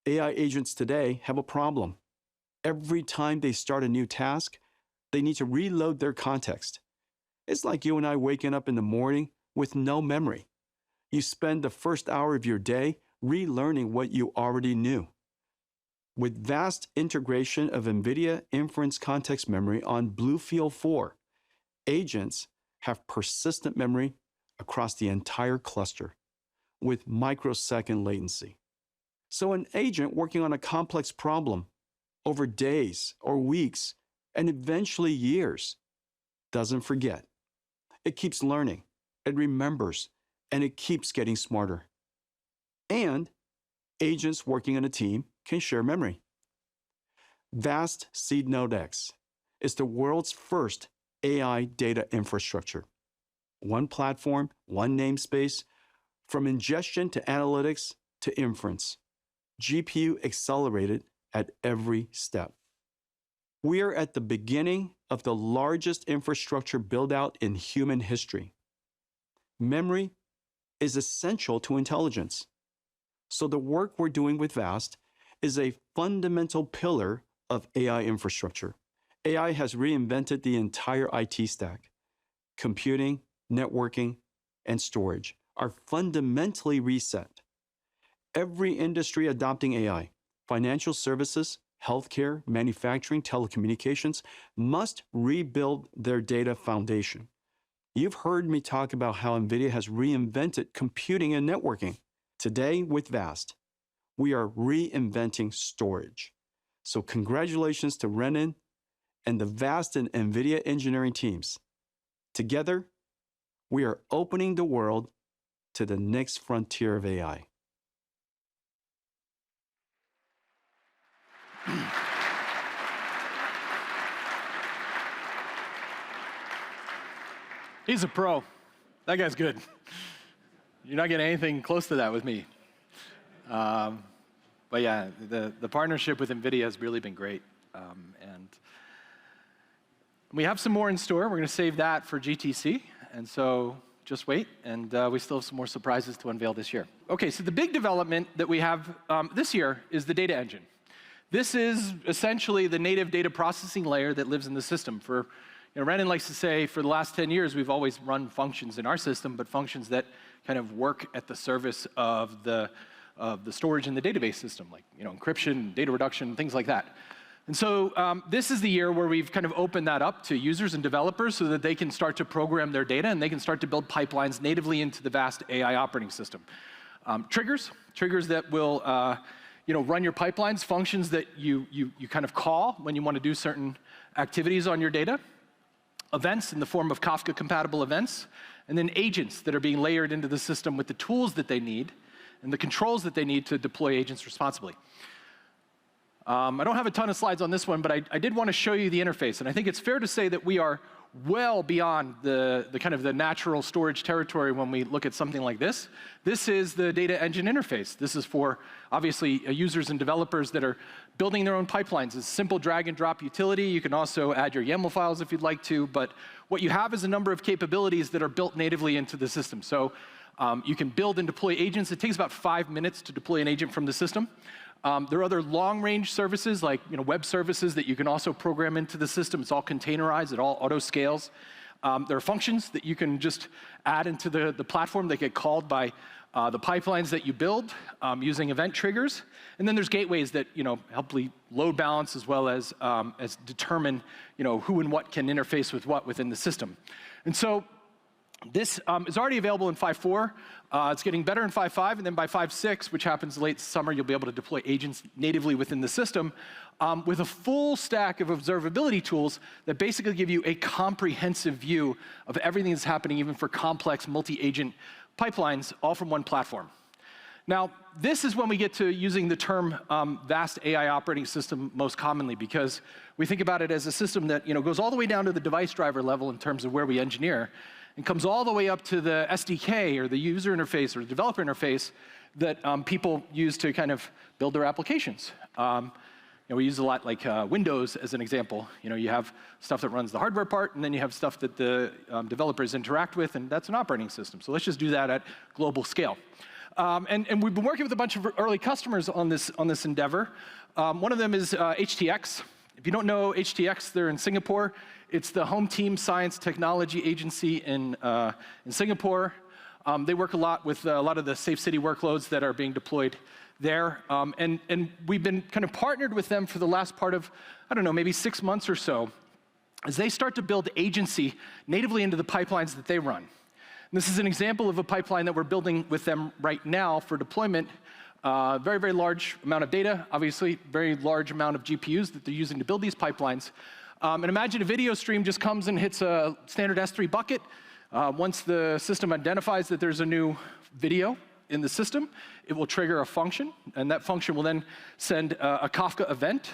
AI agents today have a problem. Every time they start a new task, they need to reload their context. It's like you and I waking up in the morning with no memory. You spend the first hour of your day relearning what you already knew. With vast integration of NVIDIA inference context memory on BlueField-4, agents have persistent memory across the entire cluster with microsecond latency. So an agent working on a complex problem over days or weeks and eventually years doesn't forget. It keeps learning, it remembers, and it keeps getting smarter. And agents working in a team can share memory. VAST CNodeX is the world's first AI data infrastructure. One platform, one namespace, from ingestion to analytics to inference. GPU accelerated at every step. We are at the beginning of the largest infrastructure build-out in human history. Memory is essential to intelligence. So the work we're doing with VAST is a fundamental pillar of AI infrastructure. AI has reinvented the entire IT stack. Computing, networking, and storage are fundamentally reset. Every industry adopting AI, financial services, healthcare, manufacturing, telecommunications, must rebuild their data foundation. You've heard me talk about how NVIDIA has reinvented computing and networking. Today, with VAST, we are reinventing storage. So congratulations to Renan and the VAST and NVIDIA engineering teams. Together, we are opening the world to the next frontier of AI. He's a pro. That guy's good. You're not getting anything close to that with me. But yeah, the partnership with NVIDIA has really been great. And we have some more in store. We're going to save that for GTC. And so just wait. And we still have some more surprises to unveil this year. OK, so the big development that we have this year is the data engine. This is essentially the native data processing layer that lives in the system. Renan likes to say, for the last 10 years, we've always run functions in our system, but functions that kind of work at the service of the storage in the database system, like encryption, data reduction, things like that. And so this is the year where we've kind of opened that up to users and developers so that they can start to program their data and they can start to build pipelines natively into the VAST AI operating system. Triggers that will run your pipelines, functions that you kind of call when you want to do certain activities on your data. Events in the form of Kafka-compatible events, and then agents that are being layered into the system with the tools that they need and the controls that they need to deploy agents responsibly. I don't have a ton of slides on this one, but I did want to show you the interface. And I think it's fair to say that we are well beyond the kind of the natural storage territory when we look at something like this. This is the data engine interface. This is for, obviously, users and developers that are building their own pipelines. It's a simple drag and drop utility. You can also add your YAML files if you'd like to. But what you have is a number of capabilities that are built natively into the system. So you can build and deploy agents. It takes about 5 minutes to deploy an agent from the system. There are other long-range services, like web services, that you can also program into the system. It's all containerized. It all auto-scales. There are functions that you can just add into the platform that get called by the pipelines that you build using event triggers. And then there's gateways that help load balance as well as determine who and what can interface with what within the system. And so this is already available in 5.4. It's getting better in 5.5, and then by 5.6, which happens late summer, you'll be able to deploy agents natively within the system with a full stack of observability tools that basically give you a comprehensive view of everything that's happening, even for complex multi-agent pipelines, all from one platform. Now, this is when we get to using the term VAST AI operating system most commonly, because we think about it as a system that goes all the way down to the device driver level in terms of where we engineer, and comes all the way up to the SDK or the user interface or the developer interface that people use to kind of build their applications. We use a lot like Windows as an example. You have stuff that runs the hardware part, and then you have stuff that the developers interact with, and that's an operating system. So let's just do that at global scale. And we've been working with a bunch of early customers on this endeavor. One of them is HTX. If you don't know HTX, they're in Singapore. It's the Home Team Science Technology Agency in Singapore. They work a lot with a lot of the safe city workloads that are being deployed there. And we've been kind of partnered with them for the last part of, I don't know, maybe 6 months or so, as they start to build agency natively into the pipelines that they run. And this is an example of a pipeline that we're building with them right now for deployment. Very, very large amount of data, obviously, very large amount of GPUs that they're using to build these pipelines. And imagine a video stream just comes and hits a standard S3 bucket. Once the system identifies that there's a new video in the system, it will trigger a function, and that function will then send a Kafka event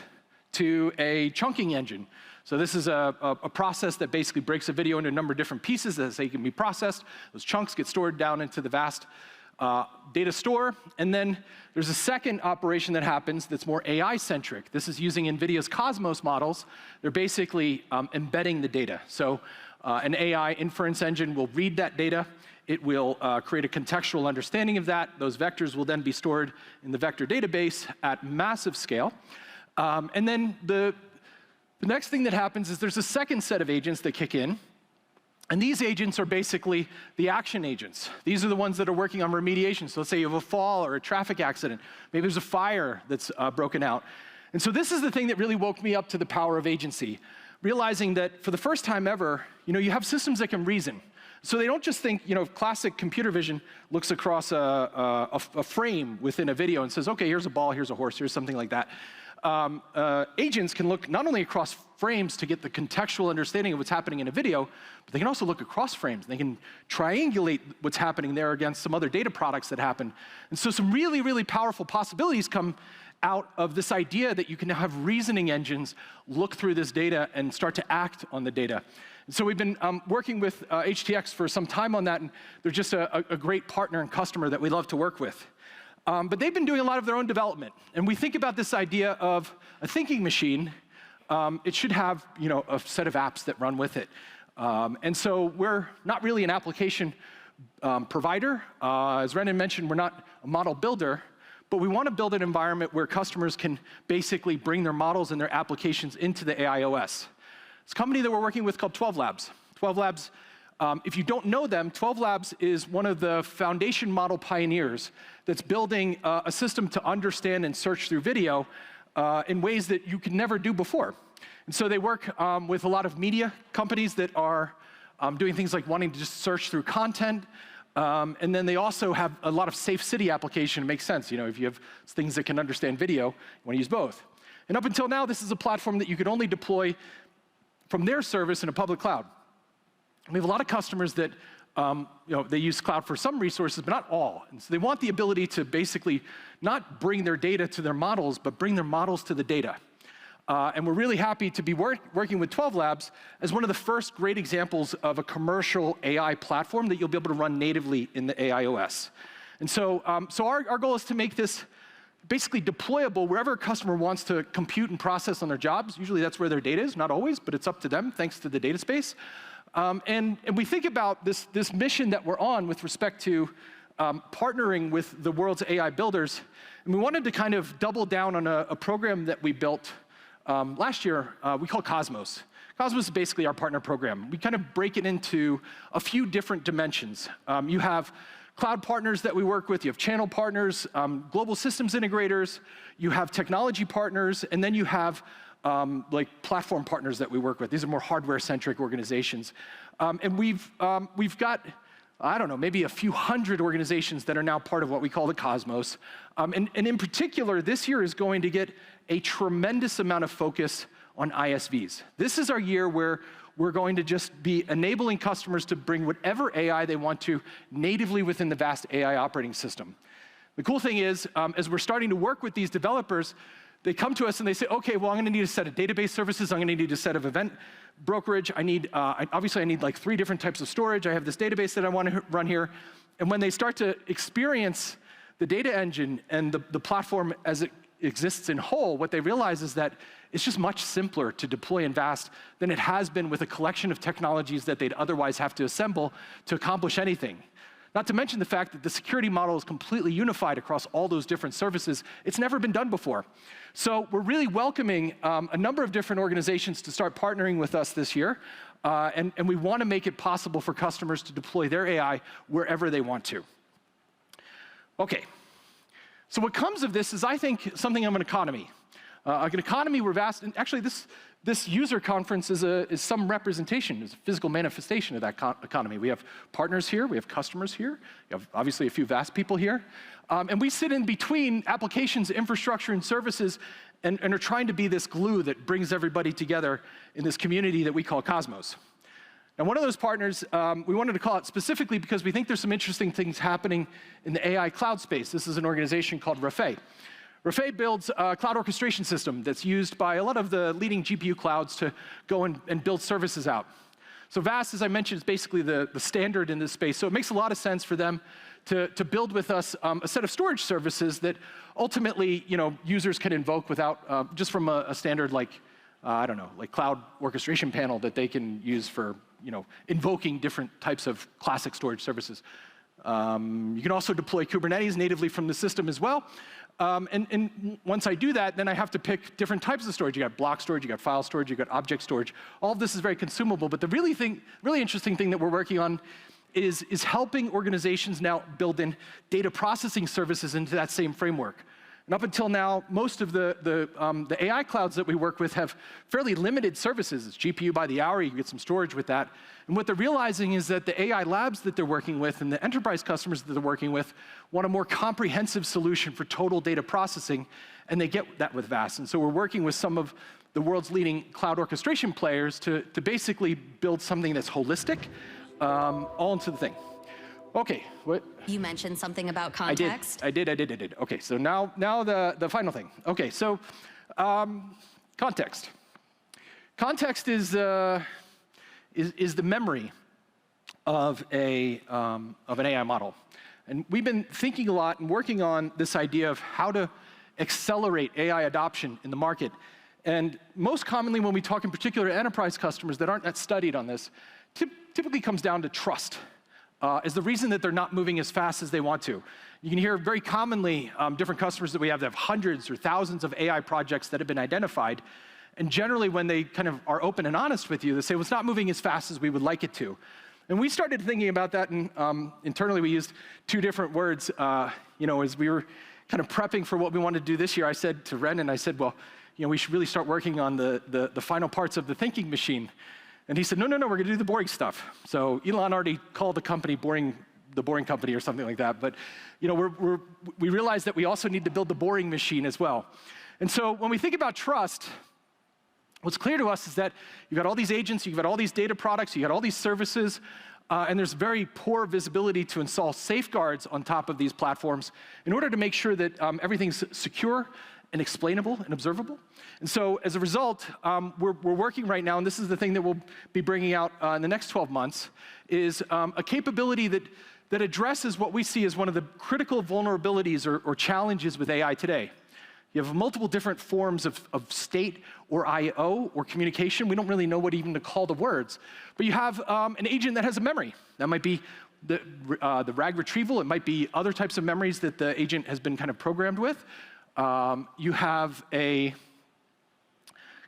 to a chunking engine. So this is a process that basically breaks a video into a number of different pieces as they can be processed. Those chunks get stored down into the VAST data store, and then there's a second operation that happens that's more AI-centric. This is using NVIDIA's Cosmos models. They're basically embedding the data. So an AI inference engine will read that data. It will create a contextual understanding of that. Those vectors will then be stored in the vector database at massive scale. And then the next thing that happens is there's a second set of agents that kick in. And these agents are basically the action agents. These are the ones that are working on remediation. So let's say you have a fall or a traffic accident. Maybe there's a fire that's broken out. And so this is the thing that really woke me up to the power of agency, realizing that for the first time ever, you have systems that can reason. So they don't just think, classic computer vision looks across a frame within a video and says, okay, here's a ball, here's a horse, here's something like that. Agents can look not only across frames to get the contextual understanding of what's happening in a video, but they can also look across frames. They can triangulate what's happening there against some other data products that happen. And so some really, really powerful possibilities come out of this idea that you can now have reasoning engines look through this data and start to act on the data. And so we've been working with HTX for some time on that, and they're just a great partner and customer that we love to work with. But they've been doing a lot of their own development. And we think about this idea of a thinking machine. It should have a set of apps that run with it. And so we're not really an application provider. As Renan mentioned, we're not a model builder. But we want to build an environment where customers can basically bring their models and their applications into the AIOS. It's a company that we're working with called 12 Labs. 12 Labs, if you don't know them, 12 Labs is one of the foundation model pioneers that's building a system to understand and search through video in ways that you could never do before. And so they work with a lot of media companies that are doing things like wanting to just search through content. And then they also have a lot of safe city application. It makes sense. If you have things that can understand video, you want to use both. And up until now, this is a platform that you could only deploy from their service in a public cloud. We have a lot of customers that they use cloud for some resources, but not all. And so they want the ability to basically not bring their data to their models, but bring their models to the data. And we're really happy to be working with 12 Labs as one of the first great examples of a commercial AI platform that you'll be able to run natively in the AIOS. And so, our goal is to make this basically deployable wherever a customer wants to compute and process on their jobs. Usually that's where their data is, not always, but it's up to them thanks to the data space. And we think about this mission that we're on with respect to partnering with the world's AI builders. And we wanted to kind of double down on a program that we built last year. We call Cosmos. Cosmos is basically our partner program. We kind of break it into a few different dimensions. You have cloud partners that we work with, you have channel partners, global systems integrators, you have technology partners, and then you have like platform partners that we work with. These are more hardware-centric organizations. And we've got, I don't know, maybe a few hundred organizations that are now part of what we call the Cosmos. And in particular, this year is going to get a tremendous amount of focus on ISVs. This is our year where we're going to just be enabling customers to bring whatever AI they want to natively within the VAST AI operating system. The cool thing is, as we're starting to work with these developers, they come to us and they say, okay, well, I'm gonna need a set of database services, I'm gonna need a set of event brokerage, obviously I need like 3 different types of storage, I have this database that I wanna run here. And when they start to experience the data engine and the platform as it exists in whole, what they realize is that it's just much simpler to deploy in VAST than it has been with a collection of technologies that they'd otherwise have to assemble to accomplish anything. Not to mention the fact that the security model is completely unified across all those different services. It's never been done before. So we're really welcoming a number of different organizations to start partnering with us this year. And we want to make it possible for customers to deploy their AI wherever they want to. Okay. So what comes of this is, I think, something of an economy. An economy where VAST, and actually this user conference is some representation, is a physical manifestation of that economy. We have partners here, we have customers here, we have obviously a few VAST people here, and we sit in between applications, infrastructure, and services, and are trying to be this glue that brings everybody together in this community that we call Cosmos. Now, one of those partners, we wanted to call it specifically because we think there's some interesting things happening in the AI cloud space. This is an organization called Refay. Refay builds a cloud orchestration system that's used by a lot of the leading GPU clouds to go and build services out. So VAST, as I mentioned, is basically the standard in this space. So it makes a lot of sense for them to build with us a set of storage services that ultimately, users can invoke without, just from a standard like, I don't know, like cloud orchestration panel that they can use for, invoking different types of classic storage services. You can also deploy Kubernetes natively from the system as well. And once I do that, then I have to pick different types of storage. You got block storage, you got file storage, you got object storage. All of this is very consumable, but the really interesting thing that we're working on is helping organizations now build in data processing services into that same framework. And up until now, most of the AI clouds that we work with have fairly limited services. It's GPU by the hour, you get some storage with that. And what they're realizing is that the AI labs that they're working with and the enterprise customers that they're working with want a more comprehensive solution for total data processing, and they get that with VAST. And so we're working with some of the world's leading cloud orchestration players to basically build something that's holistic, all into the thing. Okay, what? You mentioned something about context. I did. Okay, so now the final thing. Okay, so context. Context is the memory of an AI model, and we've been thinking a lot and working on this idea of how to accelerate AI adoption in the market. And most commonly, when we talk in particular to enterprise customers that aren't that studied on this, typically comes down to trust. Is the reason that they're not moving as fast as they want to. You can hear very commonly different customers that we have that have hundreds or thousands of AI projects that have been identified. And generally, when they kind of are open and honest with you, they say, well, it's not moving as fast as we would like it to. And we started thinking about that, and internally we used 2 different words. As we were kind of prepping for what we wanted to do this year, I said to Ren, and I said, well, we should really start working on the final parts of the thinking machine. And he said, no, we're going to do the boring stuff. So Elon already called the company the boring company or something like that. But we realized that we also need to build the boring machine as well. And so when we think about trust, what's clear to us is that you've got all these agents, you've got all these data products, you've got all these services, and there's very poor visibility to install safeguards on top of these platforms in order to make sure that everything's secure and explainable and observable. And so as a result, we're working right now, and this is the thing that we'll be bringing out in the next 12 months, is a capability that addresses what we see as one of the critical vulnerabilities or challenges with AI today. You have multiple different forms of state or I/O or communication. We don't really know what even to call the words. But you have an agent that has a memory. That might be the RAG retrieval. It might be other types of memories that the agent has been kind of programmed with. You have a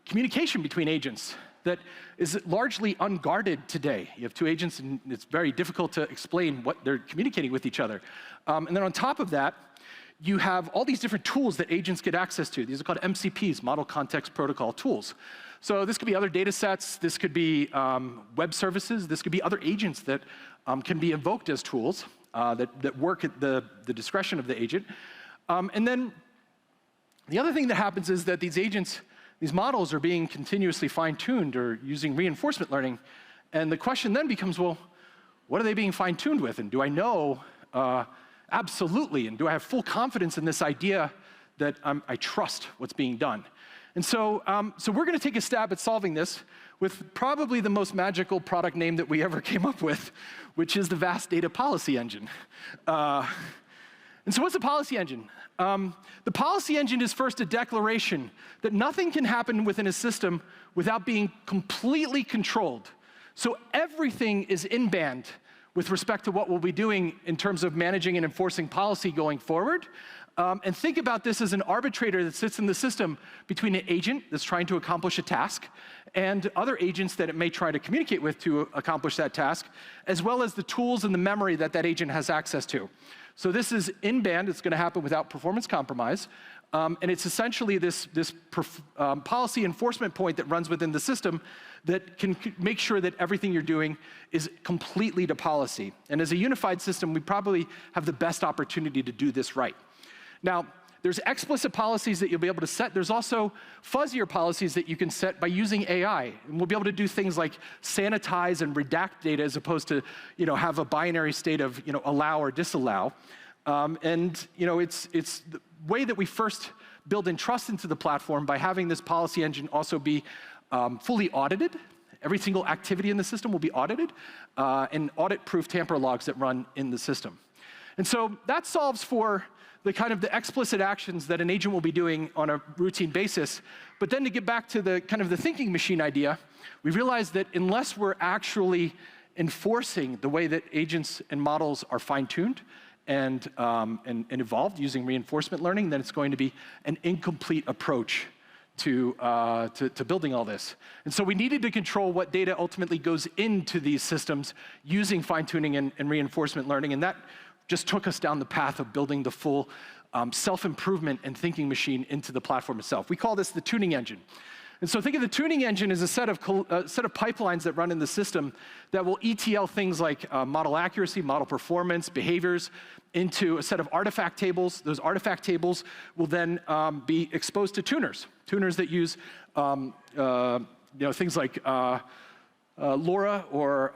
communication between agents that is largely unguarded today. You have two agents, and it's very difficult to explain what they're communicating with each other. And then on top of that, you have all these different tools that agents get access to. These are called MCPs, Model Context Protocol tools. So this could be other data sets, this could be web services, this could be other agents that can be invoked as tools that work at the discretion of the agent. And then the other thing that happens is that these agents, these models are being continuously fine-tuned or using reinforcement learning. And the question then becomes, well, what are they being fine-tuned with? And do I know absolutely, and do I have full confidence in this idea that I trust what's being done? And so, we're going to take a stab at solving this with probably the most magical product name that we ever came up with, which is the VAST Data PolicyEngine. And so what's the PolicyEngine? The PolicyEngine is first a declaration that nothing can happen within a system without being completely controlled. So everything is in band with respect to what we'll be doing in terms of managing and enforcing policy going forward. And think about this as an arbitrator that sits in the system between an agent that's trying to accomplish a task and other agents that it may try to communicate with to accomplish that task, as well as the tools and the memory that that agent has access to. So this is in band. It's going to happen without performance compromise. And it's essentially this policy enforcement point that runs within the system that can make sure that everything you're doing is completely to policy. And as a unified system, we probably have the best opportunity to do this right. Now, there's explicit policies that you'll be able to set. There's also fuzzier policies that you can set by using AI. And we'll be able to do things like sanitize and redact data as opposed to, have a binary state of, allow or disallow. And, it's the way that we first build in trust into the platform by having this policy engine also be fully audited. Every single activity in the system will be audited, and audit-proof tamper logs that run in the system. And so that solves for the explicit actions that an agent will be doing on a routine basis. But then to get back to the thinking machine idea, we realized that unless we're actually enforcing the way that agents and models are fine-tuned and evolved using reinforcement learning, then it's going to be an incomplete approach to building all this. And so we needed to control what data ultimately goes into these systems using fine-tuning and reinforcement learning, and that just took us down the path of building the full self-improvement and thinking machine into the platform itself. We call this the tuning engine. And so think of the tuning engine as a set of pipelines that run in the system that will ETL things like model accuracy, model performance, behaviors into a set of artifact tables. Those artifact tables will then be exposed to tuners that use things like LoRa or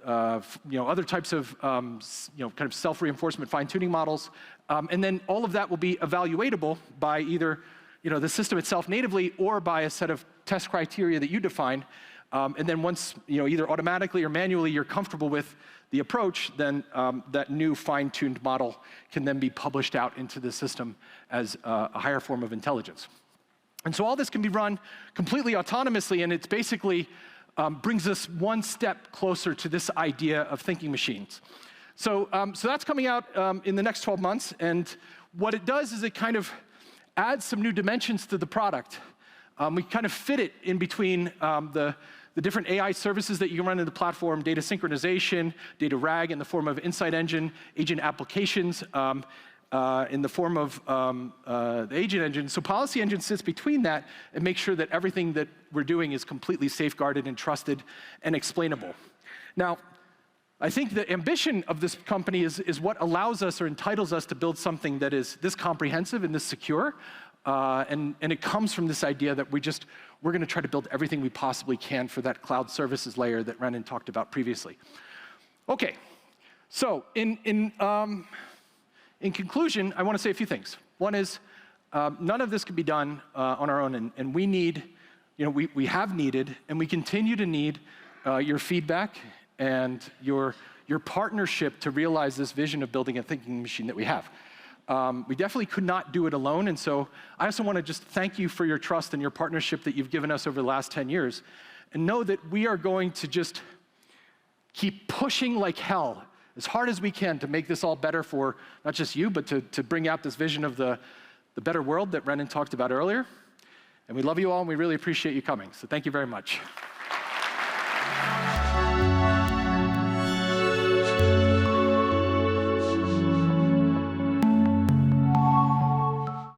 other types of self-reinforcement fine-tuning models. And then all of that will be evaluatable by either the system itself natively or by a set of test criteria that you define. And then once either automatically or manually you're comfortable with the approach, then that new fine-tuned model can then be published out into the system as a higher form of intelligence. And so all this can be run completely autonomously, and it's basically brings us one step closer to this idea of thinking machines. So that's coming out in the next 12 months, and what it does is it kind of adds some new dimensions to the product. We kind of fit it in between the different AI services that you can run in the platform, data synchronization, data RAG in the form of Insight Engine, agent applications in the form of the agent engine. So PolicyEngine sits between that and makes sure that everything that we're doing is completely safeguarded and trusted and explainable. Now, I think the ambition of this company is what allows us or entitles us to build something that is this comprehensive and this secure. And it comes from this idea that we're going to try to build everything we possibly can for that cloud services layer that Renan talked about previously. Okay, so in conclusion, I want to say a few things. One is, none of this can be done on our own, and we need, we have needed, and we continue to need your feedback and your partnership to realize this vision of building a thinking machine that we have. We definitely could not do it alone, and so I also want to just thank you for your trust and your partnership that you've given us over the last 10 years, and know that we are going to just keep pushing like hell, as hard as we can, to make this all better for not just you, but to bring out this vision of the better world that Renan talked about earlier. And we love you all, and we really appreciate you coming, so thank you very much.